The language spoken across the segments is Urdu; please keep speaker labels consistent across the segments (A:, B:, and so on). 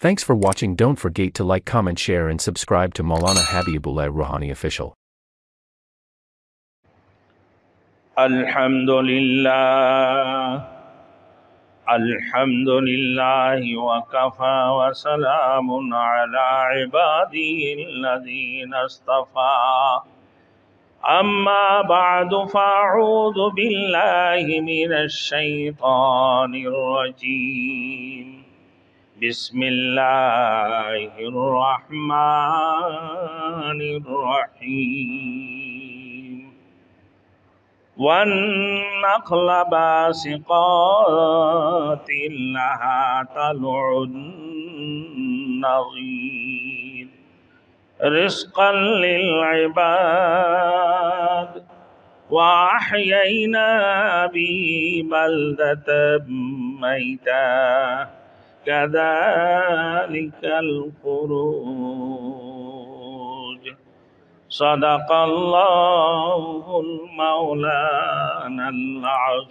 A: Thanks for watching. Don't forget to like, comment, share and subscribe to Maulana Habibullah Rouhani Official.
B: Alhamdulillah, Alhamdulillah wa kafa wa salamun ala ibadihi alladhina istafa. Amma ba'du fa'udhu billahi minash shaytanir rajim. Bismillahir rahmanir rahim. وَالنَّخْلَ بَاسِقَاتٍ لَهَا طَلْعٌ نَضِيدٌ رِزْقًا لِلْعِبَادِ وَأَحْيَيْنَا بِهِ بَلْدَةً مَيْتًا كَذَلِكَ الْخُرُوجُ صدق اللہ المولانا العظیم۔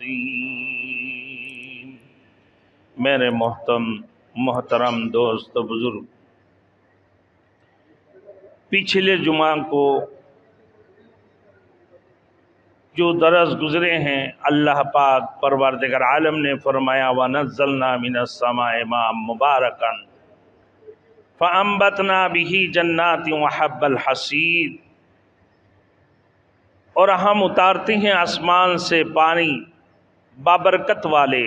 B: میرے محترم دوست بزرگ، پچھلے جمعہ کو جو درس گزرے ہیں، اللہ پاک پروردگار عالم نے فرمایا وَنَزَّلْنَا مِنَ السَّمَاءِ مَاءً مُبَارَكًا فَأَنبَتْنَا بِهِ جَنَّاتٍ وَحَبَّ الْحَصِيدِ، اور ہم اتارتے ہیں آسمان سے پانی بابرکت والے،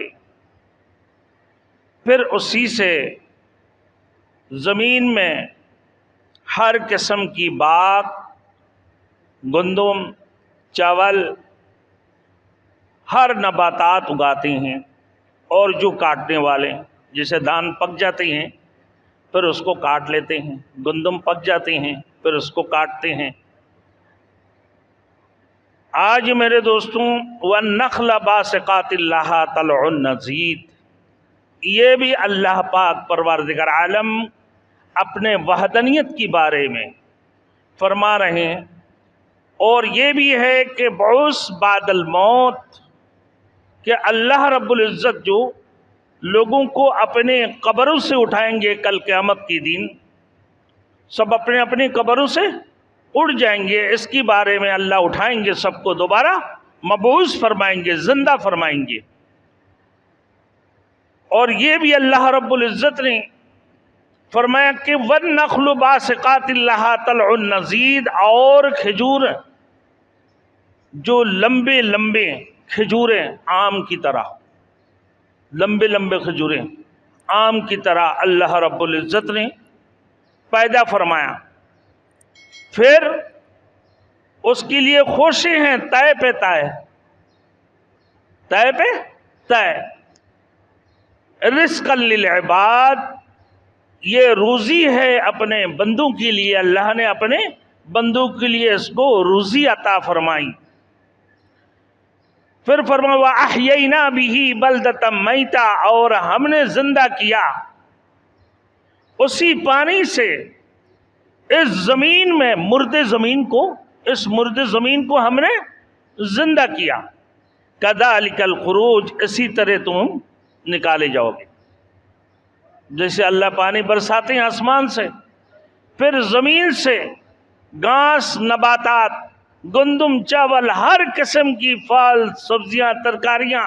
B: پھر اسی سے زمین میں ہر قسم کی باغ، گندم، چاول، ہر نباتات اگاتے ہیں، اور جو کاٹنے والے جیسے دھان پک جاتے ہیں پھر اس کو کاٹ لیتے ہیں، گندم پک جاتے ہیں پھر اس کو کاٹتے ہیں۔ آج میرے دوستوں وَالنَّخْلَ بَاسِقَاتٍ لَهَا طَلْعٌ نَضِيدٌ، یہ بھی اللہ پاک پروردگار عالم اپنے وحدانیت کی بارے میں فرما رہے ہیں، اور یہ بھی ہے کہ بعث بعد الموت، کہ اللہ رب العزت جو لوگوں کو اپنے قبروں سے اٹھائیں گے کل قیامت کے دن، سب اپنے اپنی قبروں سے اٹھ جائیں گے، اس کی بارے میں اللہ اٹھائیں گے، سب کو دوبارہ مبعوث فرمائیں گے، زندہ فرمائیں گے۔ اور یہ بھی اللہ رب العزت نے فرمایا کہ وَالنَّخْلُ بَاسِقَاتٍ لَهَا طَلْعٌ نَضِيدٌ، اور کھجور جو لمبے لمبے کھجوریں آم کی طرح، لمبے لمبے کھجوریں آم کی طرح اللہ رب العزت نے پیدا فرمایا، پھر اس کے لیے خوشیں ہیں تائے پہ تائے، تائے پہ تائے، رزقا للعباد، یہ روزی ہے اپنے بندوں کے لیے، اللہ نے اپنے بندوں کے لیے اس کو روزی عطا فرمائی۔ پھر فرمایا وَأَحْيَيْنَا بِهِ بَلْدَةً مَيْتًا، اور ہم نے زندہ کیا اسی پانی سے اس زمین میں مردے زمین کو، اس مردے زمین کو ہم نے زندہ کیا، كَذَلِكَ الْخُرُوجُ، اسی طرح تم نکالے جاؤ گے۔ جیسے اللہ پانی برساتے ہیں آسمان سے، پھر زمین سے گھاس، نباتات، گندم، چاول، ہر قسم کی پھل، سبزیاں، ترکاریاں،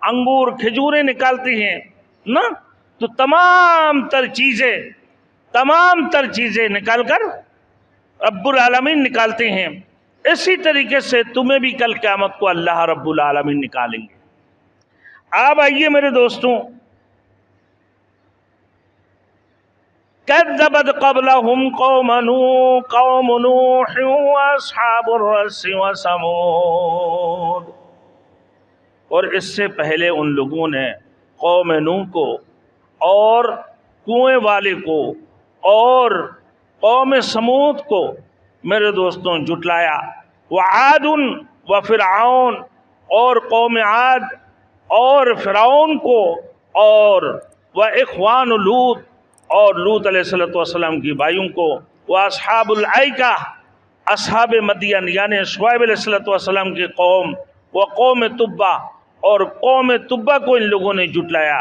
B: انگور، کھجوریں نکالتے ہیں نا، تو تمام تر چیزیں نکال کر رب العالمین نکالتے ہیں، اسی طریقے سے تمہیں بھی کل قیامت کو اللہ رب العالمین نکالیں گے۔ اب آئیے میرے دوستوں، كذبت قبلهم قوم نوح واصحاب الرس وثمود، اور اس سے پہلے ان لوگوں نے قوم نوح کو اور کنویں والے کو اور قوم سمود کو میرے دوستوں جھٹلایا، وعاد وفرعون، اور قوم عاد اور فرعون کو، اور واخوان لوط، اور لوط علیہ السلام کی بھائیوں کو، واصحاب الایکہ، اصحاب مدین یعنی شعیب علیہ السلام کی قوم، وقوم تبع، اور قوم تبع کو ان لوگوں نے جھٹلایا،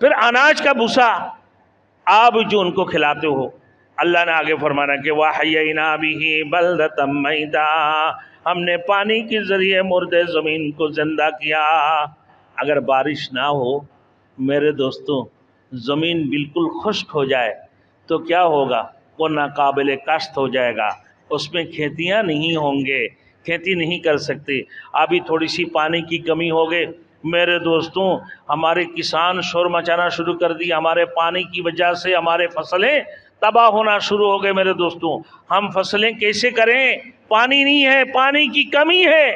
B: پھر اناج کا بھوسا آپ جو ان کو کھلاتے ہو، اللہ نے آگے فرمانا کہ وَحَيَّيْنَا بِهِ بَلْدَةً مَيْتًا، ہم نے پانی کے ذریعے مردے زمین کو زندہ کیا۔ اگر بارش نہ ہو میرے دوستوں، زمین بالکل خشک ہو جائے تو کیا ہوگا؟ وہ ناقابل کاشت ہو جائے گا، اس میں کھیتیاں نہیں ہوں گے، کھیتی نہیں کر سکتے۔ ابھی تھوڑی سی پانی کی کمی ہو گئے میرے دوستوں، ہمارے کسان شور مچانا شروع کر دی، ہمارے پانی کی وجہ سے ہمارے فصلیں تباہ ہونا شروع ہو گئے۔ میرے دوستوں ہم فصلیں کیسے کریں؟ پانی نہیں ہے، پانی کی کمی ہے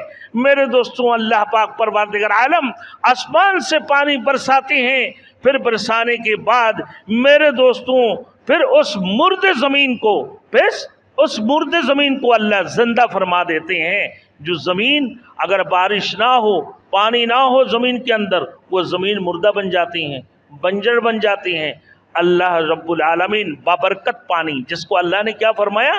B: میرے دوستوں۔ اللہ پاک پروردگار عالم آسمان سے پانی برساتے ہیں، پھر برسانے کے بعد میرے دوستوں پھر اس مردے زمین کو اللہ زندہ فرما دیتے ہیں۔ جو زمین اگر بارش نہ ہو، پانی نہ ہو زمین کے اندر، وہ زمین مردہ بن جاتی ہیں، بنجر بن جاتی ہیں۔ اللہ رب العالمین بابرکت پانی، جس کو اللہ نے کیا فرمایا؟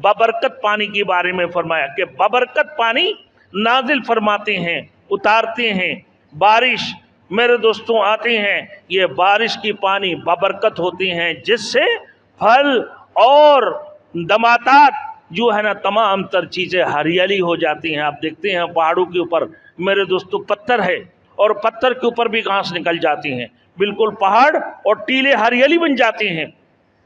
B: بابرکت پانی کے بارے میں فرمایا کہ بابرکت پانی نازل فرماتے ہیں، اتارتے ہیں۔ بارش میرے دوستوں آتے ہیں، یہ بارش کی پانی بابرکت ہوتی ہیں، جس سے پھل اور نباتات جو ہے نا تمام تر چیزیں ہریالی ہو جاتی ہیں۔ آپ دیکھتے ہیں پہاڑوں کے اوپر میرے دوستوں پتھر ہے، اور پتھر کے اوپر بھی گھاس نکل جاتی ہیں، بالکل پہاڑ اور ٹیلے ہریالی بن جاتے ہیں۔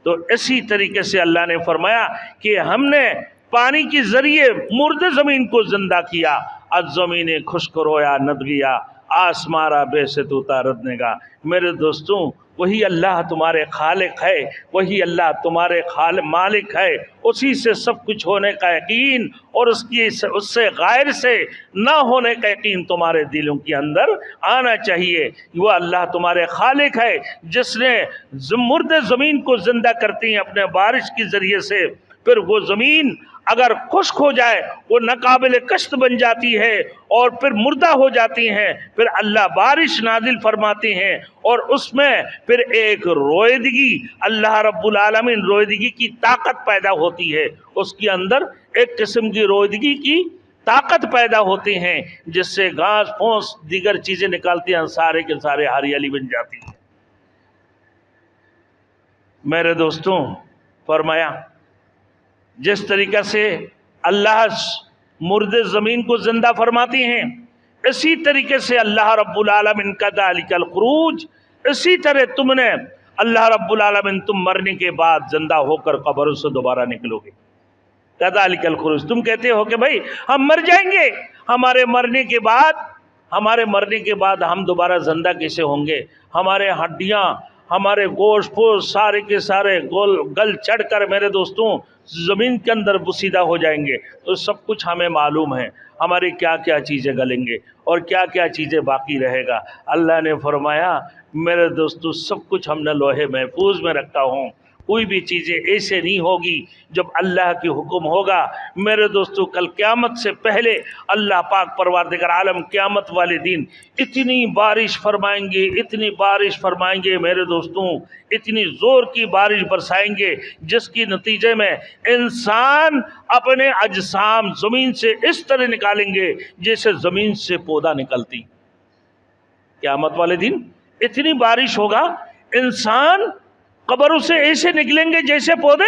B: تو اسی طریقے سے اللہ نے فرمایا کہ ہم نے پانی کے ذریعے مردے زمین کو زندہ کیا۔ از زمین خشک رویا ند گیا، آسمارا بے سے تو ردنے گا۔ میرے دوستوں وہی اللہ تمہارے خالق ہے، وہی اللہ تمہارے مالک ہے، اسی سے سب کچھ ہونے کا یقین اور اس سے غیر سے نہ ہونے کا یقین تمہارے دلوں کے اندر آنا چاہیے۔ وہ اللہ تمہارے خالق ہے جس نے مردے زمین کو زندہ کرتی ہیں اپنے بارش کے ذریعے سے، پھر وہ زمین اگر خشک ہو جائے وہ ناقابل کشت بن جاتی ہے اور پھر مردہ ہو جاتی ہیں، پھر اللہ بارش نازل فرماتے ہیں اور اس میں پھر ایک رویدگی، اللہ رب العالمین رویدگی کی طاقت پیدا ہوتی ہے، اس کے اندر ایک قسم کی رویدگی کی طاقت پیدا ہوتی ہیں، جس سے گھاس پھوس دیگر چیزیں نکالتے ہیں، سارے کے سارے ہریالی بن جاتی ہیں۔ میرے دوستوں فرمایا جس طریقہ سے اللہ مردے زمین کو زندہ فرماتی ہیں، اسی طریقے سے اللہ رب العالمین کذالک الخروج، اسی طرح تم نے اللہ رب العالمین تم مرنے کے بعد زندہ ہو کر قبر سے دوبارہ نکلو گے۔ کذالک الخروج، تم کہتے ہو کہ بھائی ہم مر جائیں گے، ہمارے مرنے کے بعد ہم دوبارہ زندہ کیسے ہوں گے؟ ہمارے ہڈیاں، ہمارے گوشت پوش سارے کے سارے گل چڑھ کر میرے دوستوں زمین کے اندر بسیدہ ہو جائیں گے۔ تو سب کچھ ہمیں معلوم ہے، ہماری کیا کیا چیزیں گلیں گے اور کیا کیا چیزیں باقی رہے گا۔ اللہ نے فرمایا میرے دوستو سب کچھ ہم نے لوہے محفوظ میں رکھا ہوں، کوئی بھی چیزیں ایسے نہیں ہوگی جب اللہ کی حکم ہوگا۔ میرے دوستو کل قیامت سے پہلے اللہ پاک پروردگار عالم قیامت والے دن اتنی بارش فرمائیں گے، اتنی بارش فرمائیں گے میرے دوستوں، اتنی زور کی بارش برسائیں گے جس کی نتیجے میں انسان اپنے اجسام زمین سے اس طرح نکالیں گے جیسے زمین سے پودا نکلتی۔ قیامت والے دن اتنی بارش ہوگا، انسان قبروں سے ایسے نکلیں گے جیسے پودے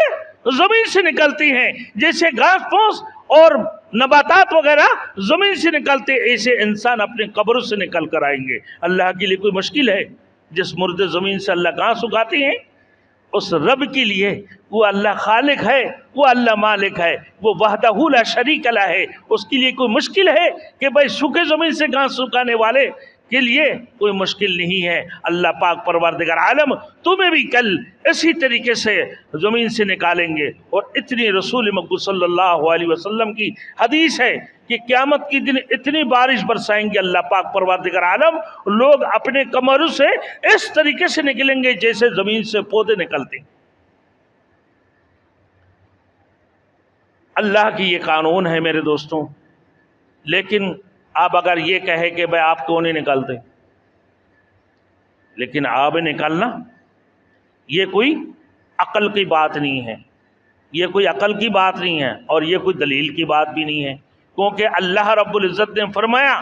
B: زمین سے نکلتی ہیں، جیسے گھاس پھوس اور نباتات وغیرہ زمین سے نکلتے، ایسے انسان اپنے قبروں سے نکل کر آئیں گے۔ اللہ کے لیے کوئی مشکل ہے؟ جس مردے زمین سے اللہ گھاس اگاتے ہیں، اس رب کے لیے وہ اللہ خالق ہے، وہ اللہ مالک ہے، وہ وحدہ لا شریک لہ ہے، اس کے لیے کوئی مشکل ہے کہ بھائی سوکھے زمین سے گھاس اگانے والے کے لیے کوئی مشکل نہیں ہے۔ اللہ پاک پروردگار عالم تمہیں بھی کل اسی طریقے سے زمین سے نکالیں گے۔ اور اتنی رسول مقبول صلی اللہ علیہ وسلم کی حدیث ہے کہ قیامت کی دن اتنی بارش برسائیں گے اللہ پاک پروردگار عالم، لوگ اپنے کمروں سے اس طریقے سے نکلیں گے جیسے زمین سے پودے نکلتے ہیں۔ اللہ کی یہ قانون ہے میرے دوستوں، لیکن آپ اگر یہ کہے کہ بھائی آپ کیوں نہیں نکلتے، لیکن آپ نکلنا یہ کوئی عقل کی بات نہیں ہے، یہ کوئی عقل کی بات نہیں ہے اور یہ کوئی دلیل کی بات بھی نہیں ہے، کیونکہ اللہ رب العزت نے فرمایا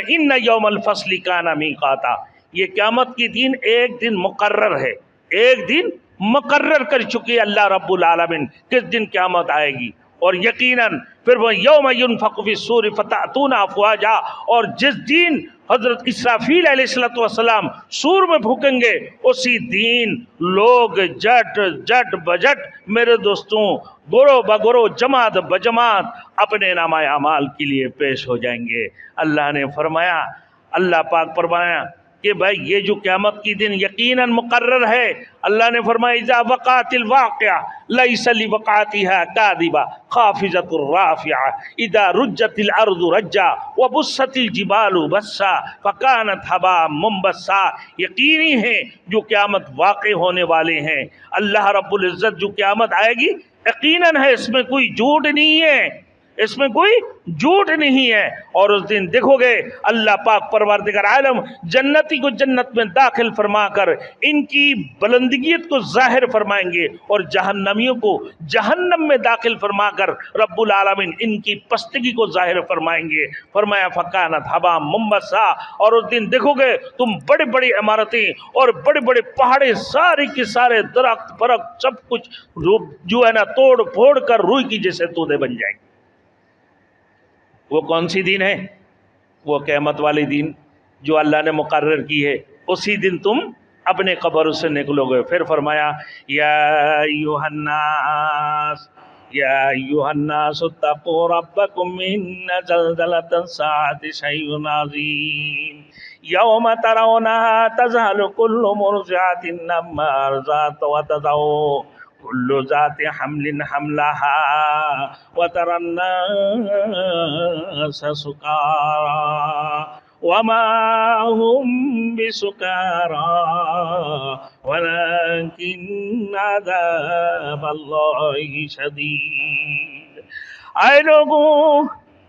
B: ان یوم الفصل کان میقاتا، یہ قیامت کی دن ایک دن مقرر ہے، ایک دن مقرر کر چکی اللہ رب العالمین کس دن قیامت آئے گی. اور یقیناً پھر وہ یوم ینفخ فی الصور فتأتون افواجا، اور جس دن حضرت اسرافیل علیہ السلام سور میں پھونکیں گے اسی دن لوگ جٹ جٹ بجٹ میرے دوستوں گروہ بگروہ جماعت بجماعت اپنے نامہ اعمال کے لیے پیش ہو جائیں گے. اللہ نے فرمایا، اللہ پاک فرمایا کہ بھائی یہ جو قیامت کی دن یقیناً مقرر ہے. اللہ نے فرمایا اذا وقعت الواقعہ لیس لوقعتها کاذبہ خافضۃ رافعہ اذا رجت الارض رجا وبست الجبال بسا فکانت ہباء منبثا. یقینی ہے جو قیامت واقع ہونے والے ہیں، اللہ رب العزت جو قیامت آئے گی یقیناً ہے، اس میں کوئی جھوٹ نہیں ہے، اس میں کوئی جھوٹ نہیں ہے. اور اس دن دیکھو گے اللہ پاک پروردگار عالم جنتی کو جنت میں داخل فرما کر ان کی بلندگیت کو ظاہر فرمائیں گے، اور جہنمیوں کو جہنم میں داخل فرما کر رب العالمین ان کی پستگی کو ظاہر فرمائیں گے. فرمایا فکانت ہباء منبثا. اور اس دن دیکھو گے تم بڑی بڑی عمارتیں اور بڑے بڑے پہاڑے سارے کے سارے درخت فرخت سب کچھ جو ہے نا توڑ پھوڑ کر روئی کی جیسے تودے بن جائیں گے. وہ کون سی دن ہے؟ وہ قیامت والی دن جو اللہ نے مقرر کی ہے. اسی دن تم اپنے قبر سے نکلو گے. پھر فرمایا یا ایھا الناس یا ایھا الناس اتقوا ربکم ان زلزلۃ الساعۃ شیء عظیم یوم ترونها تذہل کل مرضعۃ عما ارضعت وتضع کل ذات حمل حملها وترى الناس سکارى وما هم بسکارى ولكن عذاب اللہ شدید. اے لوگوں،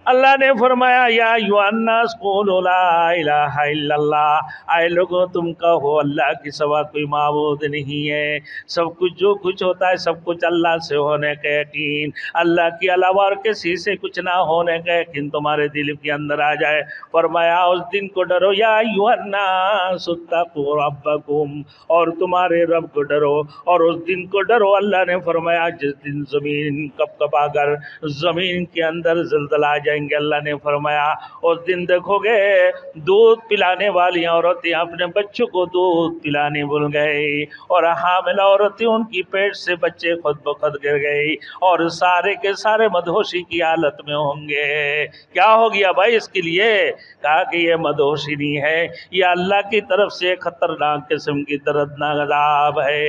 B: اللہ نے فرمایا یا ایھا الناس قولوا لا الہ الا اللہ. اے لوگوں تم کہو اللہ کے سوا کوئی معبود نہیں ہے. سب کچھ جو کچھ ہوتا ہے سب کچھ اللہ سے ہونے کا یقین، اللہ کے علاوہ اور کسی سے کچھ نہ ہونے کا یقین تمہارے دل کے اندر آ جائے. فرمایا اس دن کو ڈرو یا ایھا الناس اتقوا ربکم، اور تمہارے رب کو ڈرو اور اس دن کو ڈرو. اللہ نے فرمایا جس دن زمین کپ کپا کر زمین کے اندر زلزلہ آ جائے گے. اللہ نے فرمایا اس دن دیکھو گے دودھ پلانے والی عورتیں اپنے بچوں کو دودھ پلانے بھول گئی، اور حاملہ عورتیں ان کی پیٹ سے بچے خود بخود گر گئی، اور سارے کے سارے مدہوشی کی حالت میں ہوں گے. کیا ہو گیا بھائی اس کے لیے؟ کہا کہ یہ مدہوشی نہیں ہے، یہ اللہ کی طرف سے خطرناک قسم کی دردناک عذاب ہے.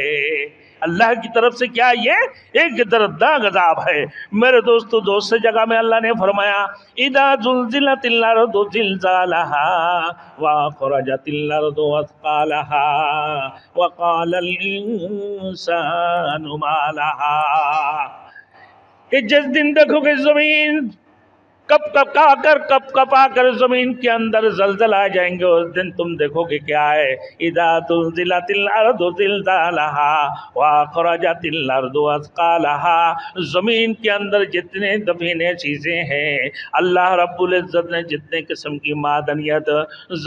B: اللہ کی طرف سے کیا یہ ایک دردناک عذاب ہے. میرے دوستو دوسری جگہ میں اللہ نے فرمایا اذا زلزلت الارض زلزالها واخرجت الارض اثقالها وقال الانسان ما لها. کہ جس دن دیکھو گے زمین کپ کپا کر زمین کے اندر زلزلہ آ جائیں گے، اس دن تم دیکھو گے کیا ہے اذا زلزلت الارض زلزالها واخرجت الارض اثقالها. زمین کے اندر جتنے دفینے چیزیں ہیں اللہ رب العزت نے جتنے قسم کی معدنیت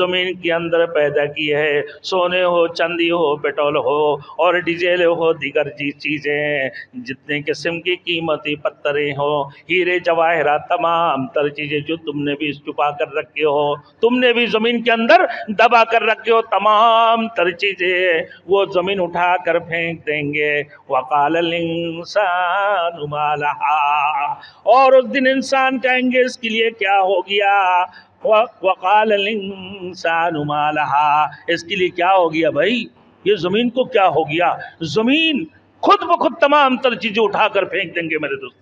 B: زمین کے اندر پیدا کی ہے، سونے ہو چاندی ہو پیٹرول ہو اور ڈیزل ہو دیگر چیزیں، جتنے قسم کی قیمتی پتھریں ہو ہیرے جواہرات تمام تر چیزیں جو تم نے بھی چھپا کر رکھے ہو، تم نے بھی زمین کے اندر دبا کر رکھے ہو، تمام تر چیزیں وہ زمین اٹھا کر پھینک دیں گے. وقال الانسان ما لها. اور اس دن انسان کہیں گے اس کے لیے کیا ہو گیا؟ وقال الانسان ما لها. اس کے لیے کیا ہو گیا بھائی؟ یہ زمین کو کیا ہو گیا؟ زمین خود بخود تمام تر چیزیں اٹھا کر پھینک دیں گے میرے دوستوں.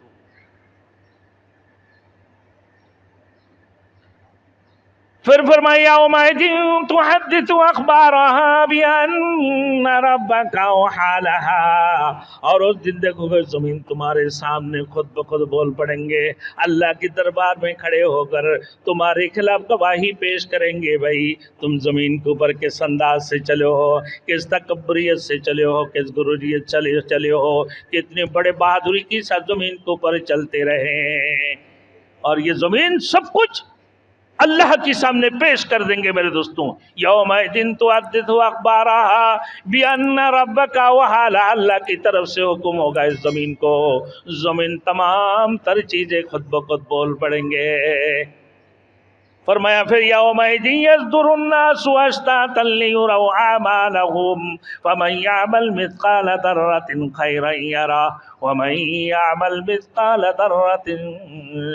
B: پھر فرمایا یومئذ تحدث اخبارها بان ربک اوحی لها. اور اس دن دیکھو گے زمین تمہارے سامنے خود بخود بول پڑیں گے، اللہ کے دربار میں کھڑے ہو کر تمہارے خلاف گواہی پیش کریں گے. بھائی تم زمین کے اوپر کس انداز سے چلے ہو، کس تکبریت سے چلے ہو، کس غروریت چلے ہو، کتنے بڑے بہادری کے ساتھ زمین کے اوپر چلتے رہے. اور یہ زمین سب کچھ اللہ کے سامنے پیش کر دیں گے میرے دوستوں. یومئذ تحدث اخبارہا بان ربک وحالا، اللہ کی طرف سے حکم ہوگا اس زمین کو، زمین تمام تر چیزیں خود بخود بول پڑیں گے. فرمایا پھر یومئذ یصدر الناس اشتاتا لیروا اعمالهم فمن یعمل مثقال ذرۃ خیرا یرہ ومن یعمل مثقال ذرۃ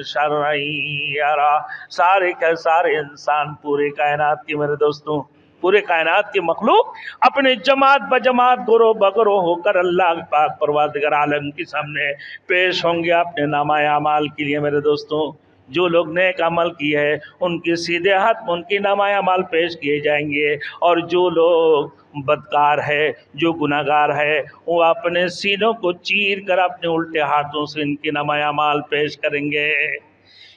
B: شرا یرہ. سارے کے سارے انسان، پورے کائنات کے میرے دوستوں، پورے کائنات کے مخلوق اپنے جماعت بجماعت گروہ بگروہ ہو کر اللہ پاک پروردگار عالم کے سامنے پیش ہوں گے اپنے نامہ اعمال کے لیے میرے دوستوں. جو لوگ نیک عمل کی ہے ان کے سیدھے ہاتھ میں ان کی نامہ اعمال پیش کیے جائیں گے، اور جو لوگ بدکار ہے، جو گناہگار ہے، وہ اپنے سینوں کو چیر کر اپنے الٹے ہاتھوں سے ان کی نامہ اعمال پیش کریں گے.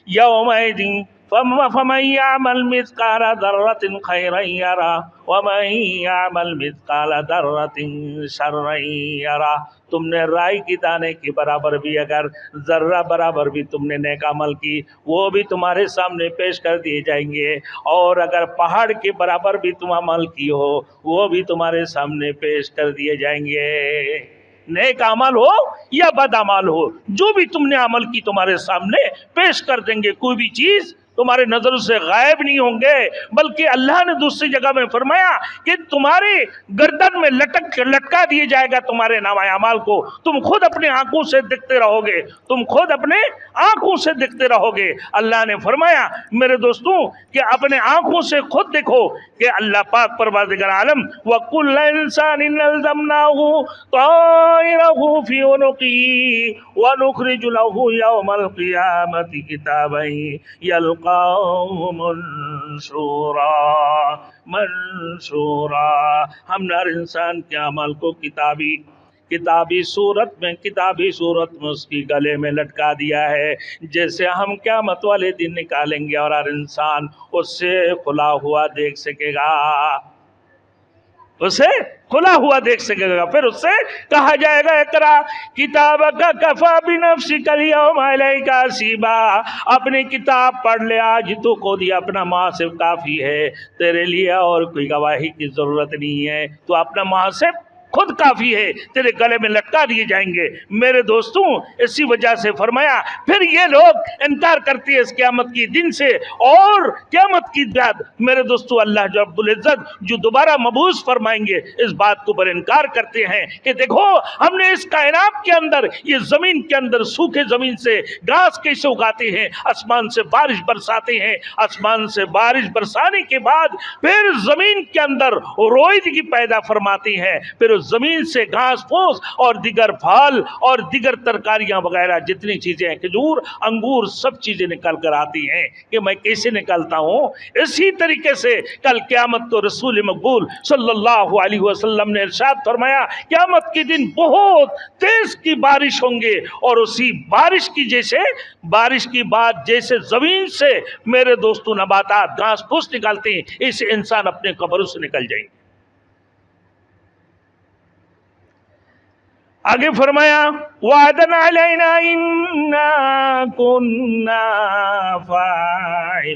B: یومئذ فمن یعمل مثقال ذرۃ خیرا یرہ ومن یعمل مثقال ذرۃ شرا یرہ. تم نے رائی کی دانے کے برابر بھی اگر ذرہ برابر بھی تم نے نیک عمل کی، وہ بھی تمہارے سامنے پیش کر دیے جائیں گے، اور اگر پہاڑ کے برابر بھی تم عمل کی ہو وہ بھی تمہارے سامنے پیش کر دیے جائیں گے. نیک عمل ہو یا بد عمل ہو، جو بھی تم نے عمل کی تمہارے سامنے پیش کر دیں گے. کوئی بھی چیز تمہارے نظر سے غائب نہیں ہوں گے، بلکہ اللہ نے دوسری جگہ میں فرمایا کہ تمہارے گردن میں لٹکا دیے جائے گا تمہارے نامہ اعمال کو. تم خود اپنے آنکھوں سے دیکھتے رہو گے، تم خود اپنے آنکھوں سے دیکھتے رہو گے. اللہ نے فرمایا میرے دوستوں کہ اپنے آنکھوں سے خود دیکھو کہ اللہ پاک پروردگار عالم وَكُلَّ إِنسَانٍ أَلْزَمْنَاهُ طَائِرَهُ فِي عُنُقِهِ وَنُخْرِجُ لَهُ يَوْمَ الْقِيَامَةِ كِتَابًا يَلْقَاهُ منشورا. ہم نے ہر انسان کے عمل کو کتابی صورت میں اس کی گلے میں لٹکا دیا ہے، جیسے ہم قیامت والے دن نکالیں گے اور ہر انسان اس سے کھلا ہوا دیکھ سکے گا، اسے کھلا ہوا دیکھ سکے گا. پھر اس سے کہا جائے گا اقرا کتابک کفی بنفسک الیوم علیک حسیبا. اپنی کتاب پڑھ لے، آج تو خود ہی اپنا محاسب کافی ہے، تیرے لیے اور کوئی گواہی کی ضرورت نہیں ہے، تو اپنا محاسب خود کافی ہے، تیرے گلے میں لٹکا دیے جائیں گے. میرے دوستوں اسی وجہ سے فرمایا پھر یہ لوگ انکار کرتے ہیں اس قیامت کی دن سے، اور قیامت کی بعد میرے دوستوں اللہ رب العزت جو دوبارہ مبعوث فرمائیں گے اس بات کو پر انکار کرتے ہیں کہ دیکھو ہم نے اس کائنات کے اندر، یہ زمین کے اندر سوکھے زمین سے گھاس کیسے اگاتے ہیں، آسمان سے بارش برساتے ہیں، آسمان سے بارش برسانے کے بعد پھر زمین کے اندر روئیدگی پیدا فرماتے ہیں، پھر اس زمین سے گھاس پھوس اور دیگر پھل اور دیگر ترکاریاں وغیرہ جتنی چیزیں ہیں، کھجور انگور سب چیزیں نکل کر آتی ہیں کہ میں کیسے نکلتا ہوں. اسی طریقے سے کل قیامت کو رسول مقبول صلی اللہ علیہ وسلم نے ارشاد فرمایا قیامت کے دن بہت تیز کی بارش ہوں گے، اور اسی بارش کی بعد جیسے زمین سے میرے دوستوں نباتات گھاس پھوس نکالتے ہیں، اس انسان اپنے قبروں سے نکل جائیں گے. آگے فرمایا وعدنا علینا انا کنا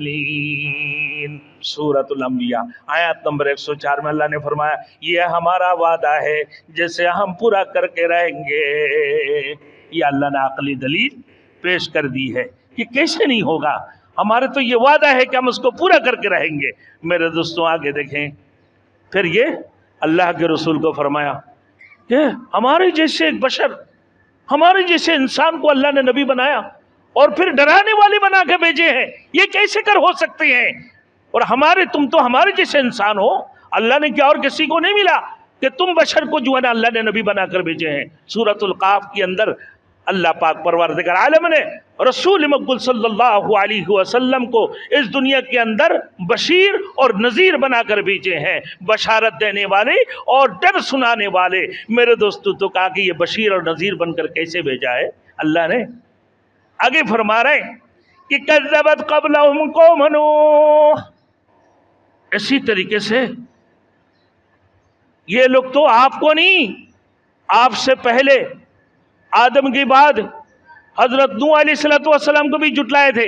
B: فاعلین. سورۃ الانبیاء آیات نمبر 104 میں اللہ نے فرمایا یہ ہمارا وعدہ ہے جسے ہم پورا کر کے رہیں گے. یہ اللہ نے عقلی دلیل پیش کر دی ہے کہ کیسے نہیں ہوگا، ہمارے تو یہ وعدہ ہے کہ ہم اس کو پورا کر کے رہیں گے. میرے دوستوں آگے دیکھیں پھر یہ اللہ کے رسول کو فرمایا کہ ہمارے جیسے ایک بشر، ہمارے جیسے انسان کو اللہ نے نبی بنایا اور پھر ڈرانے والے بنا کے بھیجے ہیں، یہ کیسے کر ہو سکتے ہیں؟ اور تم تو ہمارے جیسے انسان ہو، اللہ نے کیا اور کسی کو نہیں ملا کہ تم بشر کو جو ہے نا اللہ نے نبی بنا کر بھیجے ہیں. سورۃ القاف کے اندر اللہ پاک پروردگار عالم نے رسول مقبول صلی اللہ علیہ وسلم کو اس دنیا کے اندر بشیر اور نذیر بنا کر بھیجے ہیں، بشارت دینے والے اور ڈر سنانے والے. میرے دوستو تو کہا کہ یہ بشیر اور نذیر بن کر کیسے بھیجا ہے اللہ نے؟ آگے فرما رہے ہیں کہ کذبت قبلہم قوم نوح. اسی طریقے سے یہ لوگ تو آپ کو نہیں، آپ سے پہلے آدم کے بعد حضرت نوح علیہ السلام کو بھی جھٹلائے تھے.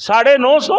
B: 950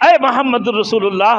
B: اے محمد رسولullah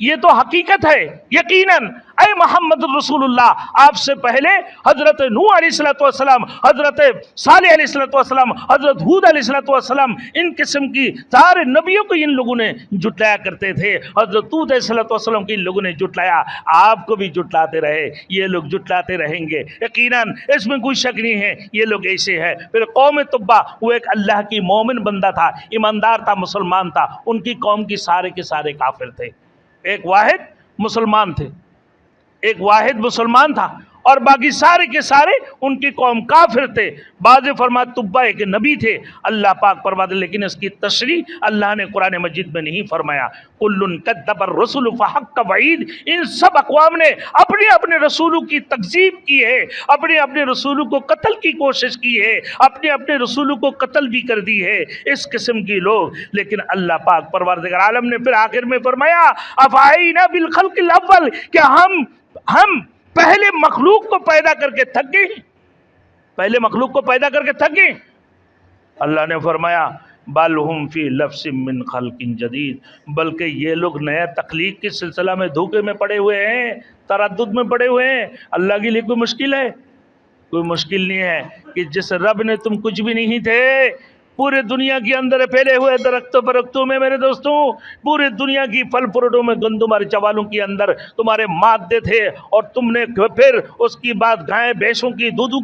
B: یہ تو حقیقت ہے یقیناً اے محمد رسول اللہ آپ سے پہلے حضرت نوح علیہ السلام، حضرت صالح علیہ السلام، حضرت ہود علیہ السلام، ان قسم کی سارے نبیوں کو ان لوگوں نے جھٹلایا کرتے تھے. حضرت ہود علیہ السلام کو ان لوگوں نے جھٹلایا، آپ کو بھی جھٹلاتے رہے، یہ لوگ جھٹلاتے رہیں گے یقیناً، اس میں کوئی شک نہیں ہے. یہ لوگ ایسے ہیں. پھر قوم تبع، وہ ایک اللہ کی مومن بندہ تھا، ایماندار تھا، مسلمان تھا. ان کی قوم کی سارے کے سارے کافر تھے. ایک واحد مسلمان تھے، ایک واحد مسلمان تھا اور باقی سارے کے سارے ان کی قوم کافر تھے. بعض فرمایا تبع ایک نبی تھے اللہ پاک پرواز، لیکن اس کی تشریح اللہ نے قرآن مجید میں نہیں فرمایا. کل کذب الرسل فحق وعید، ان سب اقوام نے اپنے اپنے رسولوں کی تکذیب کی ہے، اپنے اپنے رسولوں کو قتل کی کوشش کی ہے، اپنے اپنے رسولوں کو قتل بھی کر دی ہے اس قسم کی لوگ. لیکن اللہ پاک پروردگار عالم نے پھر آخر میں فرمایا افعینا بالخلق الاول، کہ ہم پہلے مخلوق کو پیدا کر کے تھک گئے، پہلے مخلوق کو پیدا کر کے تھک گئے. اللہ نے فرمایا بل ہم فی لفظ من خلق جدید، بلکہ یہ لوگ نیا تخلیق کے سلسلہ میں دھوکے میں پڑے ہوئے ہیں، تردد میں پڑے ہوئے ہیں. اللہ کے لیے کوئی مشکل ہے؟ کوئی مشکل نہیں ہے کہ جس رب نے تم کچھ بھی نہیں تھے، پورے دنیا کے اندر پھیلے ہوئے درختوں برختوں میں میرے دوستوں، پورے دنیا کی پھل فروٹوں میں، گندم اور چاولوں کے اندر تمہارے مادے تھے، اور تم نے پھر اس کی بعد گائے بھینسوں کی دودھ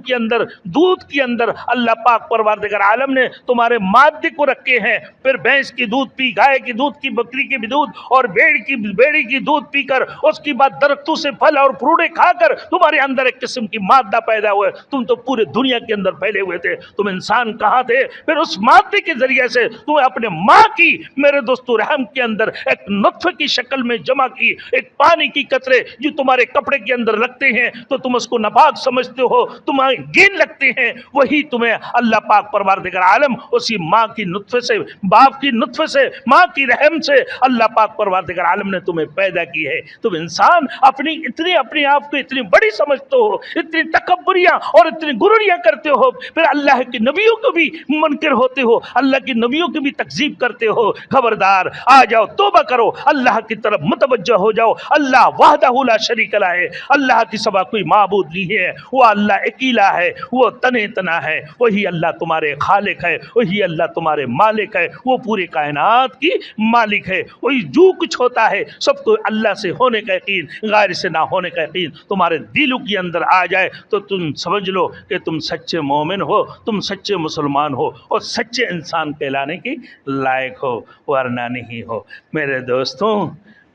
B: کے اندر اللہ پاک پروردگار عالم نے تمہارے مادے کو رکھے ہیں. پھر بھینس کی دودھ پی، گائے کی دودھ کی، بکری کی بھی دودھ اور بیڑی کی دودھ پی کر، اس کی بعد درختوں سے پھل اور فروٹیں کھا کر تمہارے اندر ایک قسم کی مادہ پیدا ہوئے. تم تو پورے دنیا کے اندر پھیلے ہوئے تھے. تم انسان کہاں تھے؟ پھر اس مادے کے ذریعے سے تمہیں اپنے ماں کی میرے دوستو رحم کے اندر ایک نطفے کی شکل میں جمع کی، ایک پانی کی قطرے جو تمہارے کپڑے کے اندر لگتے ہیں تو تم اس کو ناپاک سمجھتے ہو، تمہیں گین لگتے ہیں، وہی تمہیں اللہ پاک پروردگار عالم اسی ماں کی نطفے سے، باپ کی نطفے سے، ماں کی رحم سے اللہ پاک پروردگار عالم نے تمہیں پیدا کی ہے. تم انسان اپنے آپ کو اتنی بڑی سمجھتے ہو، اتنی تکبریاں اور اتنی غروریاں کرتے ہو، پھر اللہ کے نبیوں کو بھی منکر ہوتے ہو، اللہ کی نبیوں کی بھی تکذیب کرتے ہو. خبردار، آ جاؤ، توبہ کرو، اللہ کی طرف متوجہ ہو جاؤ. اللہ وحدہ لا شریک لہ ہے، اللہ کی سوا کوئی معبود نہیں ہے، وہ اللہ اکیلا ہے، وہ تنے تنا ہے، وہی اللہ تمہارے خالق ہے، وہی اللہ تمہارے مالک ہے، وہ پورے کائنات کی مالک ہے. وہی جو کچھ ہوتا ہے سب کو اللہ سے ہونے کا یقین، غیر سے نہ ہونے کا یقین تمہارے دلوں کے اندر آ جائے تو تم سمجھ لو کہ تم سچے مومن ہو، تم سچے مسلمان ہو اور سچے انسان کہلانے کی لائق ہو، ورنہ نہیں ہو. میرے دوستوں،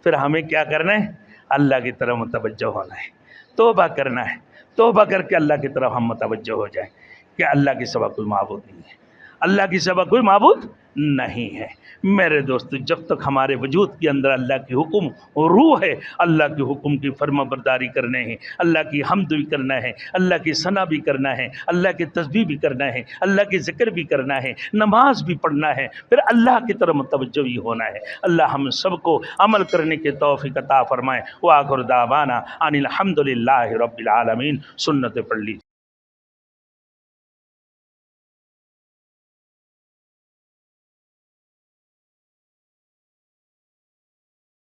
B: پھر ہمیں کیا کرنا ہے؟ اللہ کی طرف متوجہ ہونا ہے، توبہ کرنا ہے. توبہ کر کے اللہ کی طرف ہم متوجہ ہو جائیں کہ اللہ کی سوا کوئی معبود نہیں ہے، اللہ کی سوا کوئی معبود نہیں ہے. میرے دوست، جب تک ہمارے وجود کے اندر اللہ کی حکم روح ہے، اللہ کے حکم کی فرما برداری کرنے ہیں، اللہ کی حمد بھی کرنا ہے، اللہ کی ثنا بھی کرنا ہے، اللہ کی تسبیح بھی کرنا ہے، اللہ کی ذکر بھی کرنا ہے، نماز بھی پڑھنا ہے، پھر اللہ کی طرف متوجہ بھی ہونا ہے. اللہ ہم سب کو عمل کرنے کی توفیق عطا فرمائے. وآخر دعوانا ان الحمد للہ رب العالمین. سنت پڑھ لی.